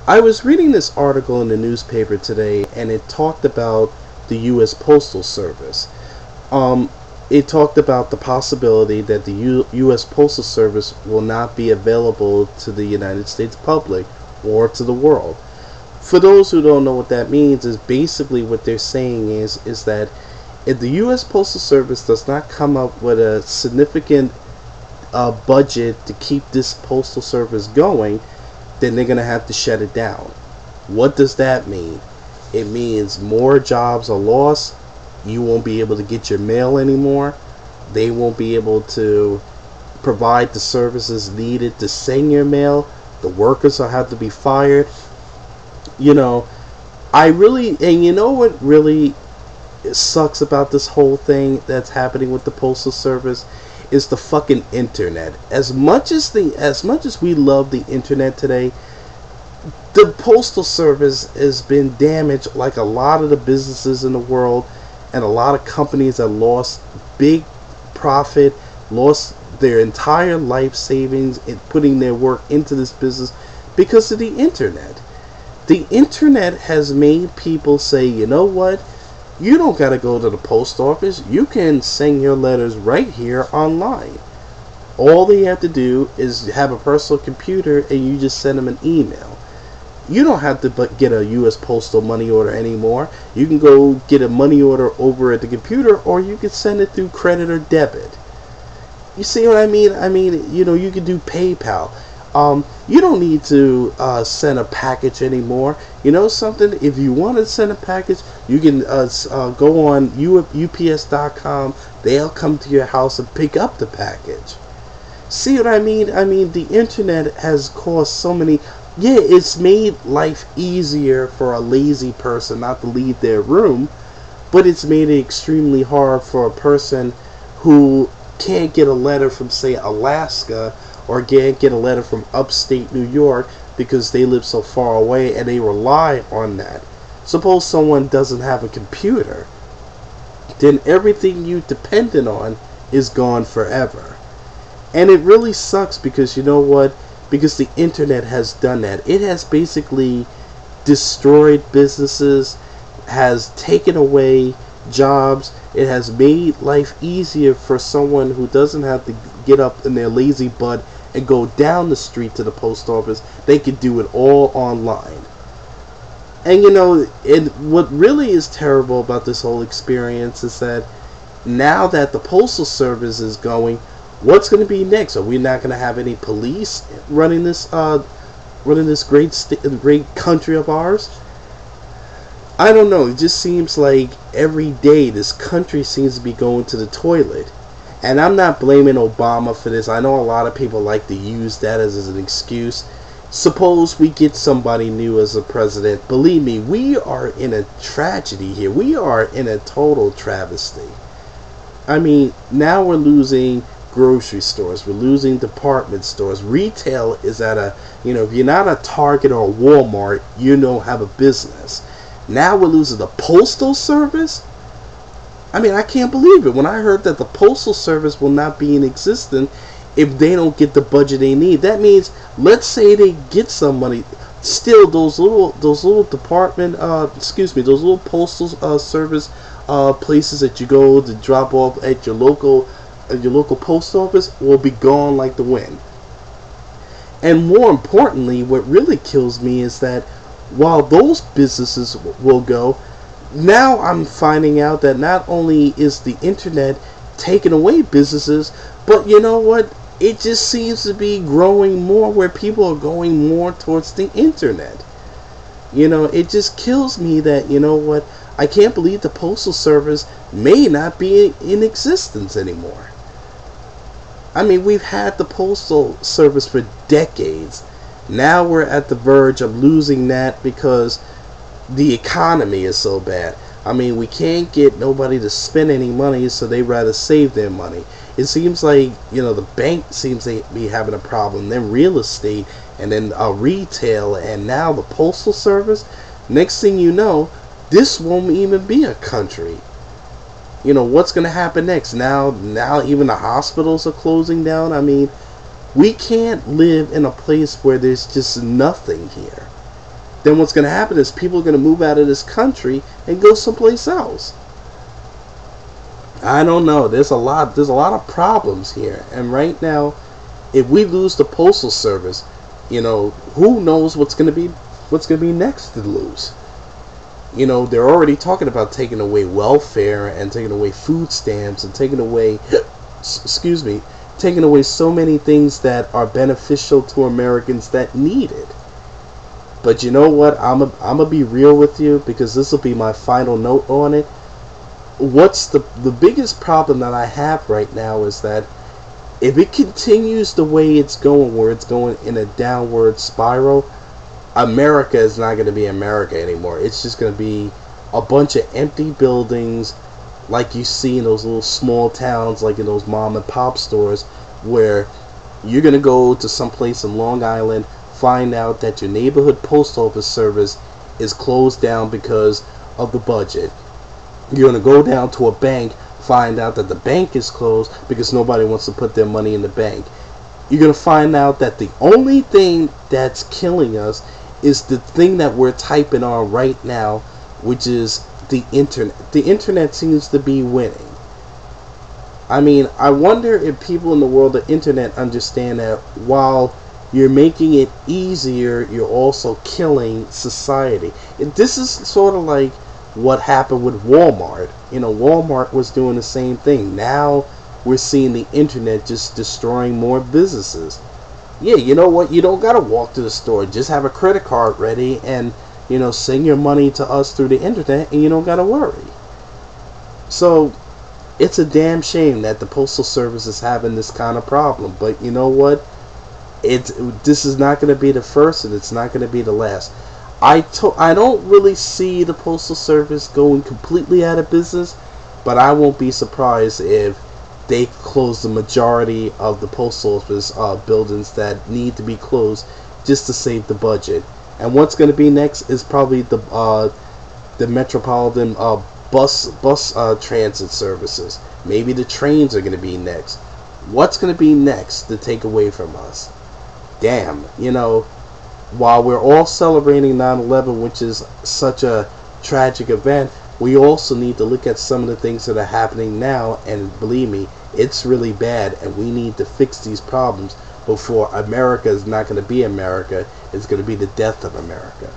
I was reading this article in the newspaper today, and it talked about the U.S. Postal Service. Um, it talked about the possibility that the U.S. Postal Service will not be available to the United States public or to the world. For those who don't know what that means, is basically what they're saying is that if the U.S. Postal Service does not come up with a significant budget to keep this postal service going, then they're going to have to shut it down. What does that mean? It means more jobs are lost. You won't be able to get your mail anymore. They won't be able to provide the services needed to send your mail. The workers will have to be fired. You know, and you know what really sucks about this whole thing that's happening with the Postal Service is the fucking internet. As much as we love the internet today, the Postal Service has been damaged like a lot of the businesses in the world, and a lot of companies that lost big profit, lost their entire life savings in putting their work into this business because of the internet. The internet has made people say, you know what? You don't got to go to the post office. You can send your letters right here online. All they have to do is have a personal computer, and you just send them an email. You don't have to get a U.S. postal money order anymore. You can go get a money order over at the computer, or you can send it through credit or debit. You see what I mean? You can do PayPal. You don't need to send a package anymore. You know something? If you want to send a package, you can go on UPS.com. They'll come to your house and pick up the package. See what I mean? The internet has caused so many... Yeah, it's made life easier for a lazy person not to leave their room, but it's made it extremely hard for a person who can't get a letter from, say, Alaska, or get a letter from upstate New York because they live so far away and they rely on that. Suppose someone doesn't have a computer, then everything you depended on is gone forever. And it really sucks because you know what? Because the internet has done that. It has basically destroyed businesses, has taken away jobs. It has made life easier for someone who doesn't have to get up in their lazy butt and go down the street to the post office. They can do it all online. And what really is terrible about this whole experience is that now that the Postal Service is going, what's going to be next? Are we not going to have any police running this great country of ours? I don't know. It just seems like every day this country seems to be going to the toilet. And I'm not blaming Obama for this. I know a lot of people like to use that as an excuse. Suppose we get somebody new as a president. Believe me, we are in a tragedy here. We are in a total travesty. Now we're losing grocery stores. We're losing department stores. Retail is at if you're not a Target or a Walmart, you don't have a business. Now we're losing the Postal Service. I can't believe it. When I heard that the Postal Service will not be in existence if they don't get the budget they need, that means, let's say they get some money, still those little department, those little postal service places that you go to drop off at your local post office will be gone like the wind. And more importantly, what really kills me is that while those businesses will go, now I'm finding out that not only is the internet taking away businesses, but you know what? It just seems to be growing more where people are going more towards the internet. It just kills me that, you know what? I can't believe the Postal Service may not be in existence anymore. We've had the Postal Service for decades. Now we're at the verge of losing that because the economy is so bad. We can't get nobody to spend any money, so they rather save their money. It seems like, the bank seems to be having a problem, then real estate, and then retail, and now the Postal Service. Next thing you know, this won't even be a country. What's going to happen next? Now even the hospitals are closing down. We can't live in a place where there's just nothing here. then what's going to happen is people are going to move out of this country and go someplace else. I don't know. There's a lot of problems here. And right now, if we lose the Postal Service, who knows what's going to be next to lose. They're already talking about taking away welfare and taking away food stamps and taking away taking away so many things that are beneficial to Americans that need it. But you know what? I'm gonna be real with you, because this will be my final note on it. What's the biggest problem that I have right now is that if it continues the way it's going, where it's going in a downward spiral, America is not going to be America anymore. It's just going to be a bunch of empty buildings like you see in those little small towns, like in those mom and pop stores, where you're going to go to some place in Long Island, find out that your neighborhood post office service is closed down because of the budget. You're going to go down to a bank, find out that the bank is closed because nobody wants to put their money in the bank. You're going to find out that the only thing that's killing us is the thing that we're typing on right now, which is the internet. The internet seems to be winning. I mean, I wonder if people in the world of internet understand that while you're making it easier, you're also killing society. This is sort of like what happened with Walmart. Walmart was doing the same thing. Now we're seeing the internet just destroying more businesses. Yeah, you know what? You don't gotta walk to the store. Just have a credit card ready and, send your money to us through the internet, and you don't gotta worry. So, it's a damn shame that the Postal Service is having this kind of problem. But you know what? This is not going to be the first, and it's not going to be the last. I don't really see the Postal Service going completely out of business, but I won't be surprised if they close the majority of the postal office buildings that need to be closed just to save the budget. And what's going to be next is probably the metropolitan bus transit services. Maybe the trains are going to be next. What's going to be next to take away from us? Damn, while we're all celebrating 9/11, which is such a tragic event, we also need to look at some of the things that are happening now, and believe me, it's really bad, and we need to fix these problems before America is not going to be America. It's going to be the death of America.